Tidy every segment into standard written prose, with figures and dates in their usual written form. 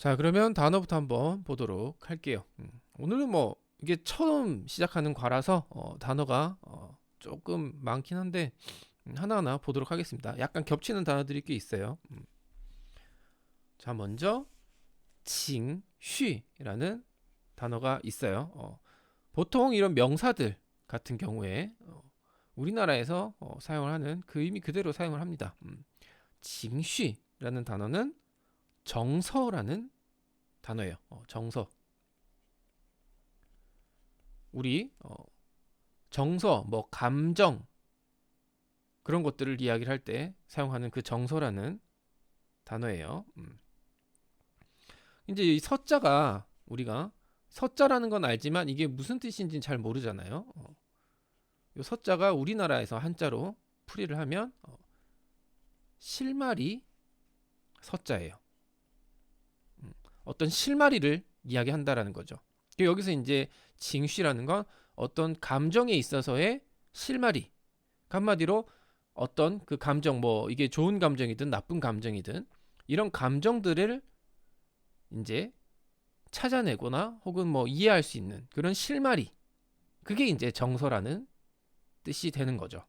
자, 그러면 단어부터 한번 보도록 할게요. 오늘은 뭐 이게 처음 시작하는 과라서 단어가 조금 많긴 한데 하나하나 보도록 하겠습니다. 약간 겹치는 단어들이 꽤 있어요. 자, 먼저 칭쉬라는 단어가 있어요. 보통 이런 명사들 같은 경우에 우리나라에서 사용을 하는 그 의미 그대로 사용을 합니다. 칭쉬라는 단어는 정서라는 단어예요. 정서. 우리 정서, 뭐 감정 그런 것들을 이야기를 할 때 사용하는 그 정서라는 단어예요. 이제 이 서자가 우리가 서자라는 건 알지만 이게 무슨 뜻인지는 잘 모르잖아요. 이 서자가 우리나라에서 한자로 풀이를 하면 실마리 서자예요. 어떤 실마리를 이야기한다라는 거죠. 여기서 이제 징쉬라는 건 어떤 감정에 있어서의 실마리. 한마디로 어떤 그 감정, 뭐 이게 좋은 감정이든 나쁜 감정이든 이런 감정들을 이제 찾아내거나 혹은 뭐 이해할 수 있는 그런 실마리. 그게 이제 정서라는 뜻이 되는 거죠.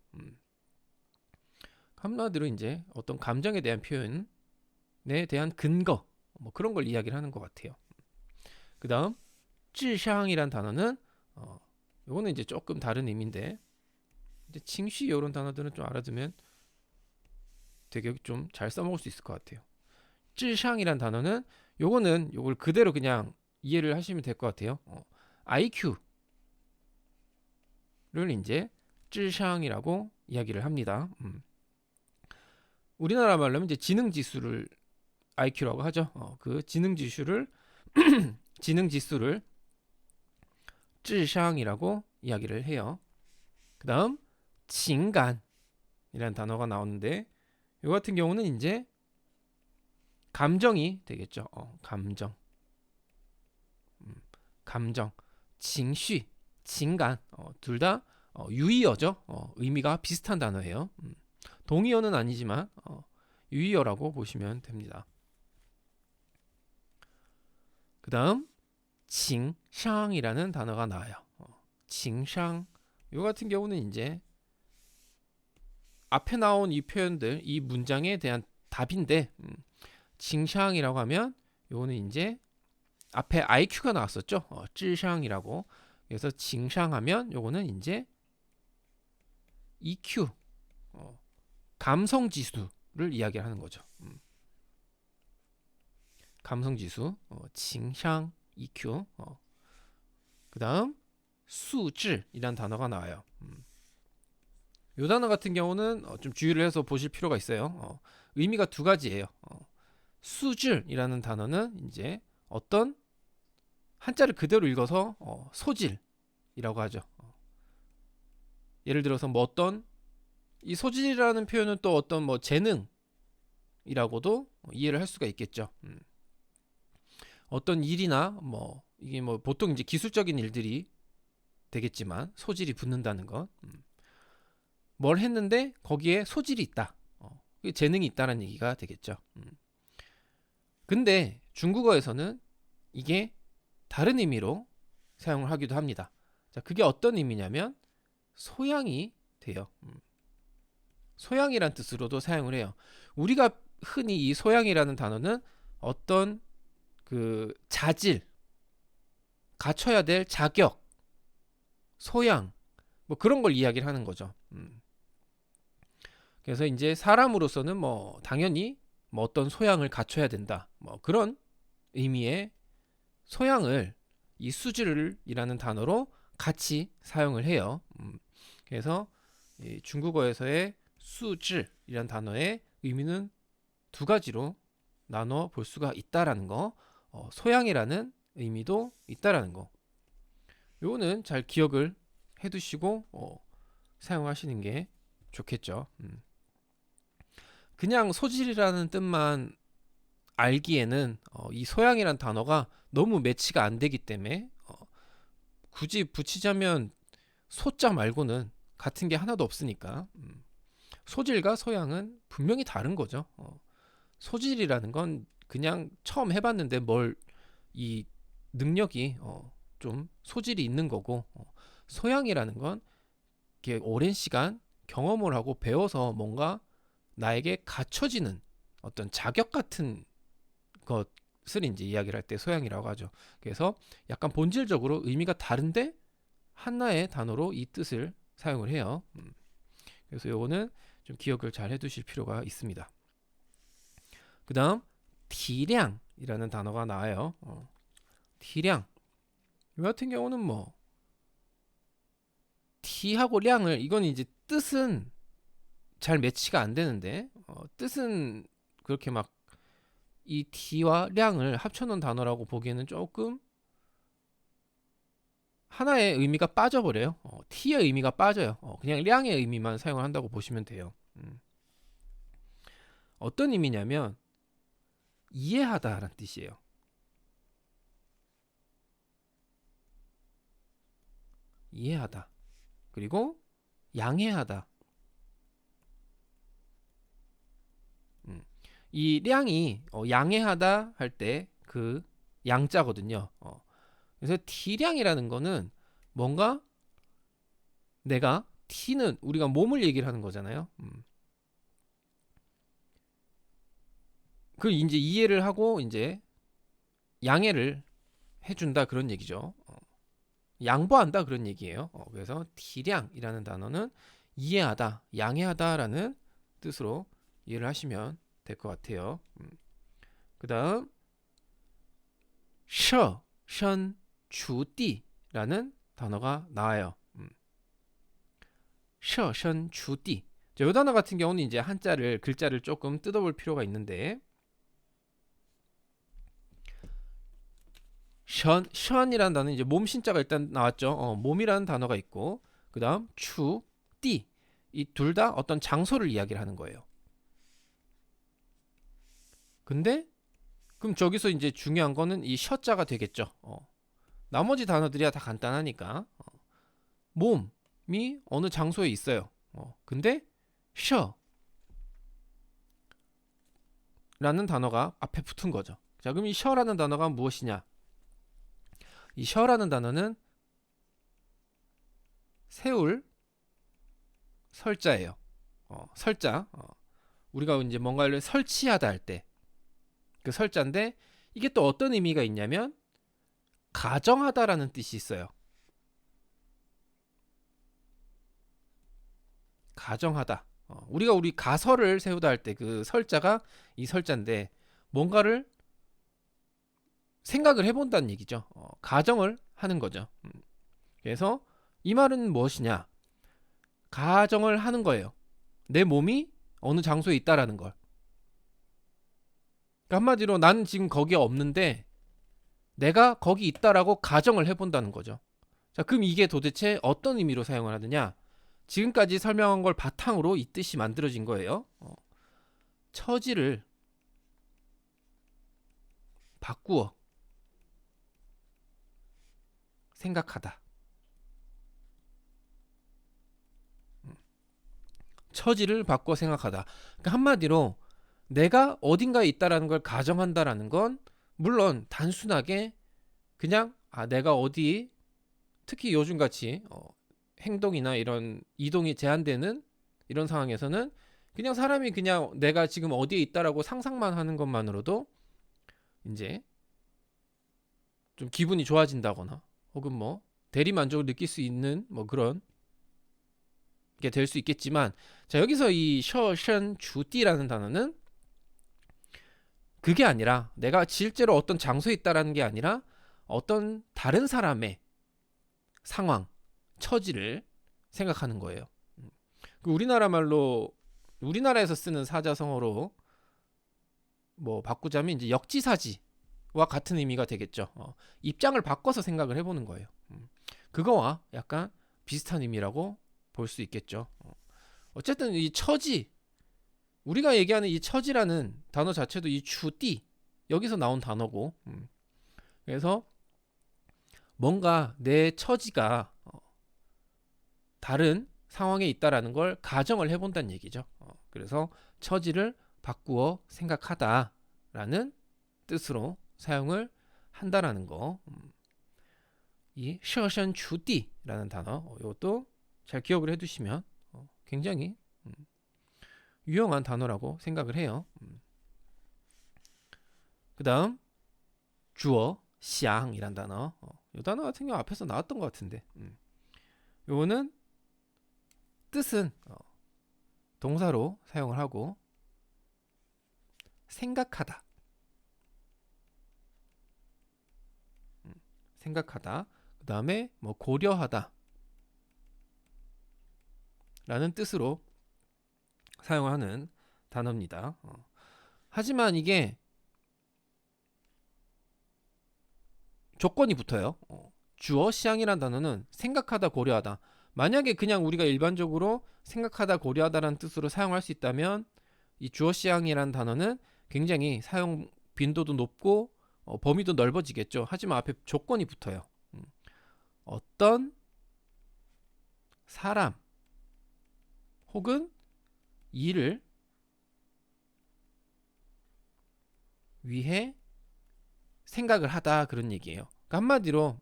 한마디로 이제 어떤 감정에 대한 표현에 대한 근거, 뭐 그런 걸 이야기를 하는 것 같아요. 그 다음, 智商이란 단어는 요거는 이제 조금 다른 의미인데 이제 칭쉬 이런 단어들은 좀 알아두면 되게 좀 잘 써먹을 수 있을 것 같아요. 智商이란 단어는 요거는 요걸 그대로 그냥 이해를 하시면 될 것 같아요. IQ를 이제 智商이라고 이야기를 합니다. 우리나라 말로 하면 이제 지능 지수를 IQ라고 하죠. 그 지능 지수를 지능 지수를 智商이라고 이야기를 해요. 그다음情感이라는 단어가 나오는데 이 같은 경우는 이제 감정이 되겠죠. 감정, 감정, 情绪, 情感, 둘 다 유의어죠. 의미가 비슷한 단어예요. 동의어는 아니지만 유의어라고 보시면 됩니다. 그 다음 칭상이라는 단어가 나와요. 칭상 요 같은 경우는 이제 앞에 나온 이 표현들 이 문장에 대한 답인데 칭상이라고 하면 요거는 이제 앞에 IQ가 나왔었죠. 智商이라고. 그래서 칭상하면 요거는 이제 EQ 감성 지수를 이야기하는 거죠. 감성 지수 칭상 EQ 그다음 수질이란 단어가 나와요. 이 단어 같은 경우는 좀 주의를 해서 보실 필요가 있어요. 의미가 두 가지예요. 수질이라는 단어는 이제 어떤 한자를 그대로 읽어서 소질이라고 하죠. 예를 들어서 뭐 어떤 이 소질이라는 표현은 또 어떤 뭐 재능이라고도 이해를 할 수가 있겠죠. 어떤 일이나 뭐 이게 뭐 보통 이제 기술적인 일들이 되겠지만 소질이 붙는다는 것. 뭘 했는데 거기에 소질이 있다. 재능이 있다는 얘기가 되겠죠. 근데 중국어에서는 이게 다른 의미로 사용을 하기도 합니다. 자, 그게 어떤 의미냐면 소양이 돼요. 소양이란 뜻으로도 사용을 해요. 우리가 흔히 이 소양이라는 단어는 어떤 그 자질, 갖춰야 될 자격, 소양, 뭐 그런 걸 이야기를 하는 거죠. 그래서 이제 사람으로서는 뭐 당연히 뭐 어떤 소양을 갖춰야 된다. 뭐 그런 의미의 소양을 이 수질이라는 단어로 같이 사용을 해요. 그래서 이 중국어에서의 수질이라는 단어의 의미는 두 가지로 나눠 볼 수가 있다라는 거. 소양이라는 의미도 있다라는 거. 요거는 잘 기억을 해두시고 사용하시는 게 좋겠죠. 그냥 소질이라는 뜻만 알기에는 이 소양이란 단어가 너무 매치가 안 되기 때문에 굳이 붙이자면 소자 말고는 같은 게 하나도 없으니까 소질과 소양은 분명히 다른 거죠. 소질이라는 건 그냥 처음 해봤는데 뭘 이 능력이 좀 소질이 있는 거고, 소양이라는 건 이렇게 오랜 시간 경험을 하고 배워서 뭔가 나에게 갖춰지는 어떤 자격 같은 것을 이제 이야기를 할 때 소양이라고 하죠. 그래서 약간 본질적으로 의미가 다른데 하나의 단어로 이 뜻을 사용을 해요. 그래서 요거는 좀 기억을 잘 해두실 필요가 있습니다. 그 다음 티량이라는 단어가 나와요. 티량 이 같은 경우는 뭐 티하고 량을, 이건 이제 뜻은 잘 매치가 안 되는데 뜻은 그렇게 막 이 T와 량을 합쳐놓은 단어라고 보기에는 조금 하나의 의미가 빠져버려요. T의 의미가 빠져요. 그냥 량의 의미만 사용을 한다고 보시면 돼요. 어떤 의미냐면 이해하다라는 뜻이에요. 이해하다. 그리고 양해하다. 이 량이 양해하다 할 때 그 양자거든요. 그래서 T량이라는 거는 뭔가 내가 T는 우리가 몸을 얘기를 하는 거잖아요. 그 이제 이해를 하고 이제 양해를 해준다 그런 얘기죠. 양보한다 그런 얘기예요. 그래서 T량이라는 단어는 이해하다, 양해하다라는 뜻으로 이해를 하시면 될 것 같아요. 그 다음 셔, 션, 주디라는 단어가 나와요. 셔, 션, 주디. 이 단어 같은 경우는 이제 한자를 글자를 조금 뜯어볼 필요가 있는데 션이라는 단어는 이제 몸 신자가 일단 나왔죠. 몸이라는 단어가 있고 그 다음 추, 띠 이 둘 다 어떤 장소를 이야기를 하는 거예요. 근데 그럼 저기서 이제 중요한 거는 이 셔자가 되겠죠. 나머지 단어들이야 다 간단하니까 몸이 어느 장소에 있어요. 근데 셔 라는 단어가 앞에 붙은 거죠. 자, 그럼 이 셔라는 단어가 무엇이냐? 이 셔라는 단어는 세울 설자예요. 설자. 우리가 이제 뭔가를 설치하다 할 때 그 설자인데 이게 또 어떤 의미가 있냐면 가정하다라는 뜻이 있어요. 가정하다. 우리가 우리 가설을 세우다 할 때 그 설자가 이 설자인데 뭔가를 생각을 해본다는 얘기죠. 가정을 하는 거죠. 그래서 이 말은 무엇이냐? 가정을 하는 거예요. 내 몸이 어느 장소에 있다라는 걸. 그러니까 한마디로 나는 지금 거기에 없는데 내가 거기 있다라고 가정을 해본다는 거죠. 자, 그럼 이게 도대체 어떤 의미로 사용을 하느냐? 지금까지 설명한 걸 바탕으로 이 뜻이 만들어진 거예요. 처지를 바꾸어 생각하다. 처지를 바꿔 생각하다. 그러니까 한마디로 내가 어딘가에 있다라는 걸 가정한다라는 건 물론 단순하게 그냥 내가 어디, 특히 요즘같이 행동이나 이런 이동이 제한되는 이런 상황에서는 그냥 사람이 그냥 내가 지금 어디에 있다라고 상상만 하는 것만으로도 이제 좀 기분이 좋아진다거나 혹은 뭐 대리 만족을 느낄 수 있는 뭐 그런 게 될 수 있겠지만, 자, 여기서 이 셔션 주디라는 단어는 그게 아니라 내가 실제로 어떤 장소에 있다라는 게 아니라 어떤 다른 사람의 상황, 처지를 생각하는 거예요. 우리나라 말로 우리나라에서 쓰는 사자성어로 뭐 바꾸자면 이제 역지사지와 같은 의미가 되겠죠. 입장을 바꿔서 생각을 해보는 거예요. 그거와 약간 비슷한 의미라고 볼 수 있겠죠. 어쨌든 이 처지, 우리가 얘기하는 이 처지라는 단어 자체도 이 주디 여기서 나온 단어고, 그래서 뭔가 내 처지가 다른 상황에 있다라는 걸 가정을 해본다는 얘기죠. 그래서 처지를 바꾸어 생각하다라는 뜻으로 사용을 한다라는 거. 이 셔션추디라는 단어 이것도 잘 기억을 해두시면 굉장히 유용한 단어라고 생각을 해요. 그 다음 주어 샹이란 단어. 이 단어 같은 경우 앞에서 나왔던 것 같은데 요거는 뜻은 동사로 사용을 하고 생각하다. 생각하다. 그 다음에 뭐 고려하다 라는 뜻으로 사용하는 단어입니다. 하지만 이게 조건이 붙어요. 주어 시향이란 단어는 생각하다 고려하다. 만약에 그냥 우리가 일반적으로 생각하다 고려하다라는 뜻으로 사용할 수 있다면 이 주어 시향이란 단어는 굉장히 사용 빈도도 높고 범위도 넓어지겠죠. 하지만 앞에 조건이 붙어요. 어떤 사람 혹은 일을 위해 생각을 하다 그런 얘기예요. 그러니까 한마디로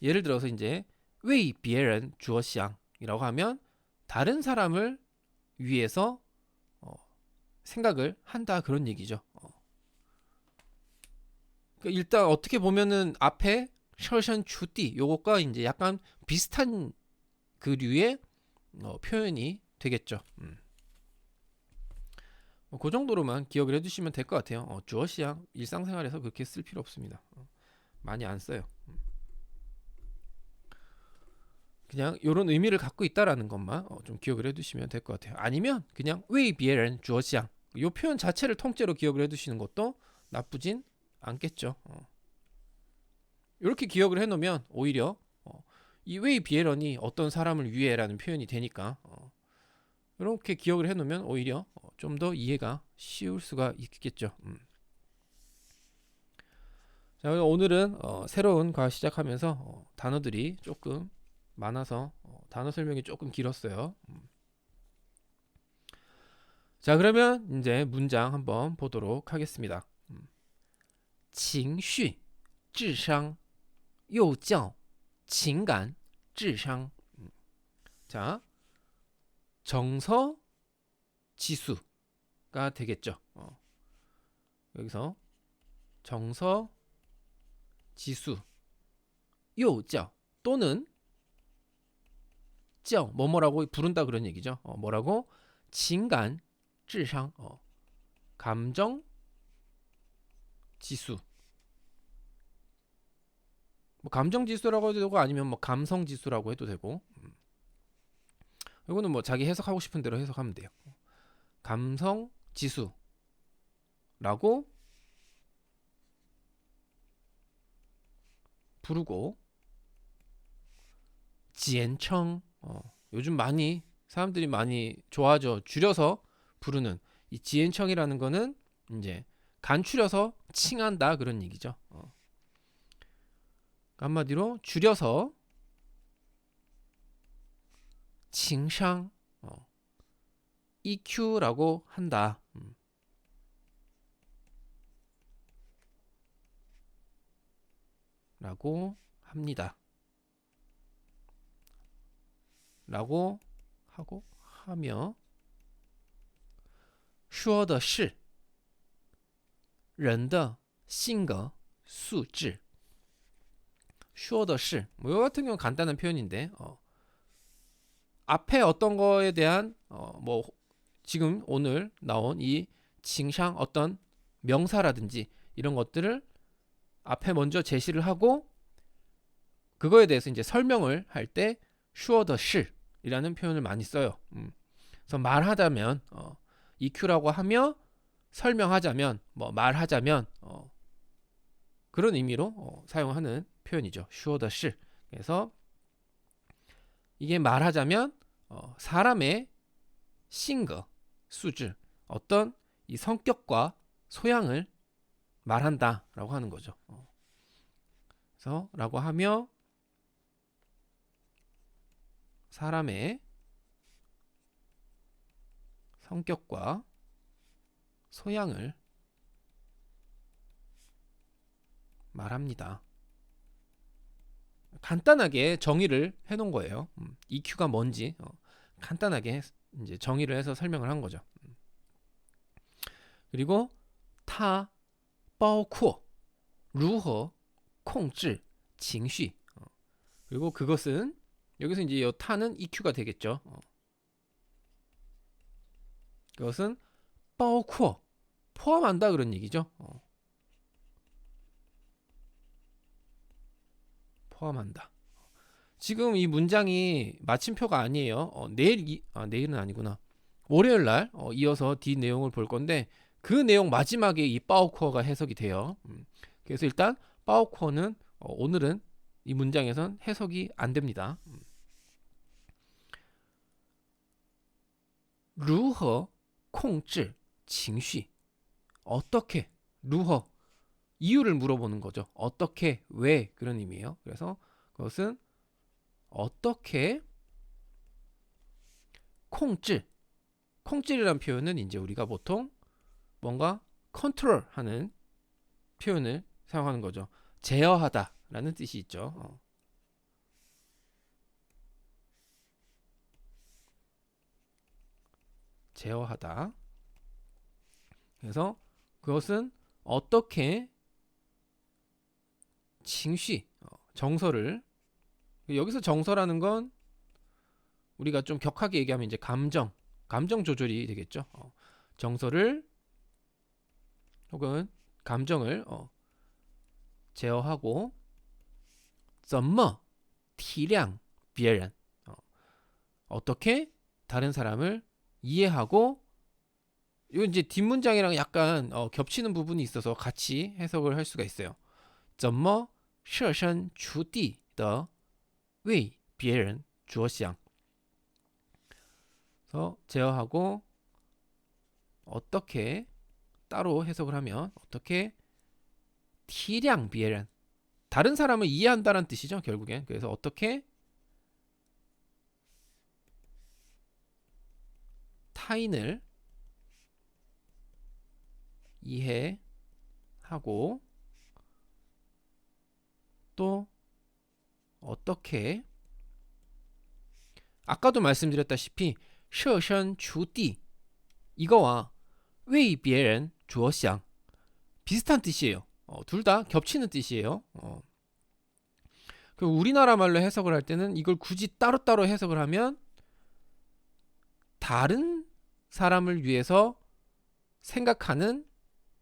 예를 들어서 이제 为别人着想이라고 하면 다른 사람을 위해서 생각을 한다 그런 얘기죠. 그러니까 일단 어떻게 보면은 앞에 셔션 주디 요것과 이제 약간 비슷한 그 류의 표현이 되겠죠. 그 정도로만 기억을 해두시면 될 것 같아요. 주어시양 일상생활에서 그렇게 쓸 필요 없습니다. 많이 안 써요. 그냥 이런 의미를 갖고 있다라는 것만 좀 기억을 해두시면 될 것 같아요. 아니면 그냥 为别人 주어시양 이 표현 자체를 통째로 기억을 해두시는 것도 나쁘진 않겠죠. 이렇게 기억을 해놓으면 오히려 이 为别人이 어떤 사람을 위해라는 표현이 되니까 이렇게 기억을 해놓으면 오히려 좀 더 이해가 쉬울 수가 있겠죠. 자, 오늘은 새로운 과학 시작하면서 단어들이 조금 많아서 단어 설명이 조금 길었어요. 자, 그러면 이제 문장 한번 보도록 하겠습니다. 情绪智商又叫情感智商. 자, 정서 지수가 되겠죠. 여기서 정서 지수 又叫 또는 叫 뭐뭐라고 부른다 그런 얘기죠. 뭐라고? 情感智商 감정 지수. 뭐 감정 지수라고 해도 되고 아니면 뭐 감성 지수라고 해도 되고. 이거는 뭐 자기 해석하고 싶은 대로 해석하면 돼요. 감성 지수라고 부르고 지엔청 요즘 많이 사람들이 많이 좋아하죠. 줄여서 부르는 이 지엔청이라는 거는 이제 간추려서 칭한다 그런 얘기죠. 한마디로 줄여서 칭상 EQ라고 한다. 라고 합니다. 라고 하고 하며 说的是人的性格素质说的是뭐 이거 같은 경우는 간단한 표현인데 앞에 어떤 거에 대한 뭐 지금 오늘 나온 이 칭상 어떤 명사라든지 이런 것들을 앞에 먼저 제시를 하고 그거에 대해서 이제 설명을 할 때 说的是이라는 표현을 많이 써요. 그래서 말하자면 EQ라고 하며 설명하자면 뭐 말하자면 그런 의미로 사용하는 표현이죠. 说的是. 그래서 이게 말하자면 사람의性格, 수질, 어떤 이 성격과 소양을 말한다라고 하는 거죠. 그래서 라고 하며 사람의 성격과 소양을 말합니다. 간단하게 정의를 해놓은 거예요. EQ가 뭔지 간단하게 이제 정의를 해서 설명을 한 거죠. 그리고 它包括如何控制情绪. 그리고 그것은 여기서 이제 이 타는 EQ가 되겠죠. 그것은 包括 포함한다 그런 얘기죠. 포함한다. 지금 이 문장이 마침표가 아니에요. 내일은 아니구나. 월요일 날 이어서 뒤 내용을 볼 건데 그 내용 마지막에 이 빠오코어가 해석이 돼요. 그래서 일단 빠오코어는 오늘은 이 문장에선 해석이 안 됩니다. 如何控制情绪? 어떻게, 如何 이유를 물어보는 거죠. 어떻게, 왜 그런 의미예요. 그래서 그것은 어떻게 控制 콩찔이라는 표현은 이제 우리가 보통 뭔가 컨트롤하는 표현을 사용하는 거죠. 제어하다라는 뜻이 있죠. 제어하다. 그래서 그것은 어떻게 칭시 정서를 여기서 정서라는 건 우리가 좀 격하게 얘기하면 이제 감정 조절이 되겠죠. 정서를 혹은 감정을 제어하고 怎么体谅别人 어떻게 다른 사람을 이해하고 이 이제 뒷문장이랑 약간 겹치는 부분이 있어서 같이 해석을 할 수가 있어요. 怎么设身处地的为别人着想 그래서 제어하고 어떻게 따로 해석을 하면 어떻게 体谅别人 다른 사람을 이해한다는 뜻이죠. 결국엔. 그래서 어떻게 타인을 이해하고 또 어떻게 아까도 말씀드렸다시피 设身处地 이거와 为别人着想 비슷한 뜻이에요. 둘 다 겹치는 뜻이에요. 우리나라 말로 해석을 할 때는 이걸 굳이 따로따로 해석을 하면 다른 사람을 위해서 생각하는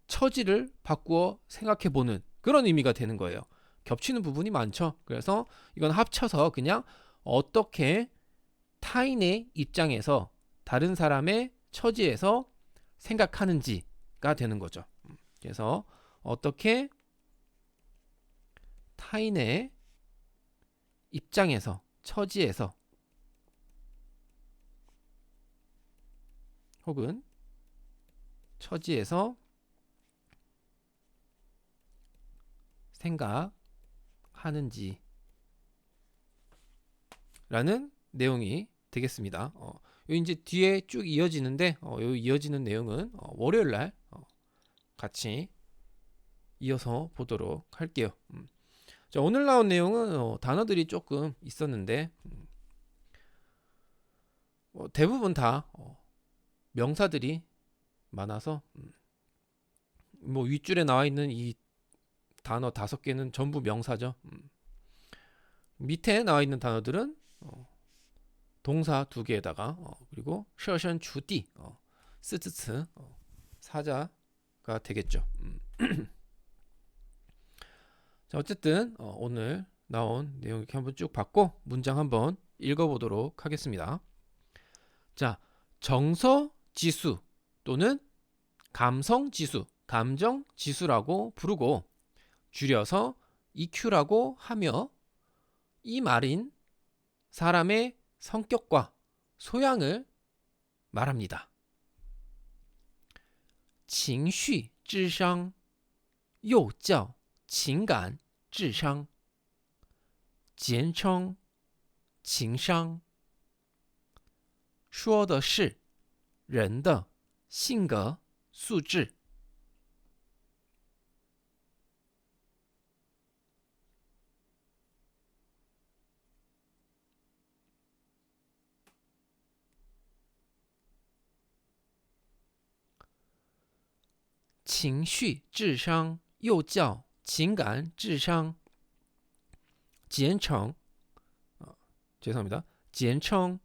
처지를 바꾸어 생각해보는 그런 의미가 되는 거예요. 겹치는 부분이 많죠. 그래서 이건 합쳐서 그냥 어떻게 타인의 입장에서 다른 사람의 처지에서 생각하는지가 되는 거죠. 그래서 어떻게 타인의 입장에서 처지에서 혹은 처지에서 생각하는지 라는 내용이 되겠습니다. 이제 뒤에 쭉 이어지는데 요 이어지는 내용은 월요일 날 같이 이어서 보도록 할게요. 자, 오늘 나온 내용은 단어들이 조금 있었는데 대부분 다 명사들이 많아서 뭐 윗줄에 나와 있는 이 단어 5개는 전부 명사죠. 밑에 나와 있는 단어들은 동사 2개에다가 그리고 设身处地 쓰츠츠 사자가 되겠죠. 자, 어쨌든 오늘 나온 내용 이렇게 한번 쭉 봤고 문장 한번 읽어보도록 하겠습니다. 자, 정서 지수 또는 감성 지수, 감정 지수라고 부르고 줄여서 EQ라고 하며 이 말인 사람의 성격과 소양을 말합니다. 情绪智商又叫情感智商简称情商说的是人的性格素质情绪智商又叫情感智商，简称죄송합니다. 简称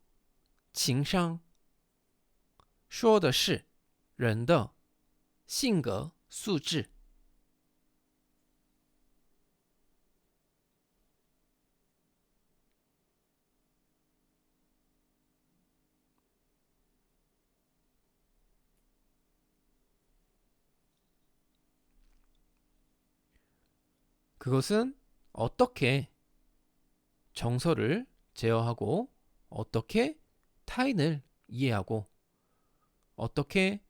情商，说的是人的性格素质。 그것은 어떻게 정서를 제어하고 어떻게 타인을 이해하고 어떻게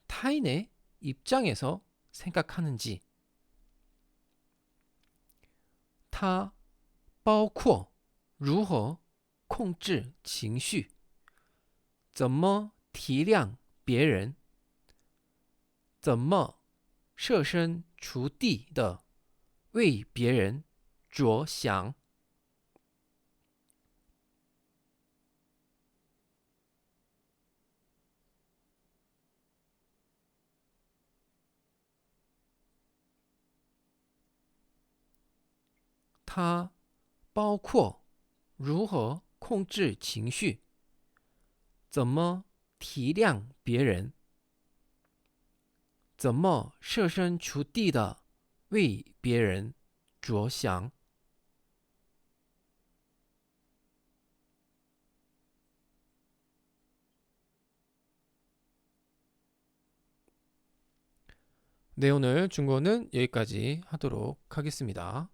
타인의 입장에서 생각하는지 它包括如何控制情绪，怎么体谅别人，怎么设身处地的为别人着想。它包括如何控制情绪，怎么体谅别人，怎么设身处地的为别人着想。 네, 오늘 중국어는 여기까지 하도록 하겠습니다.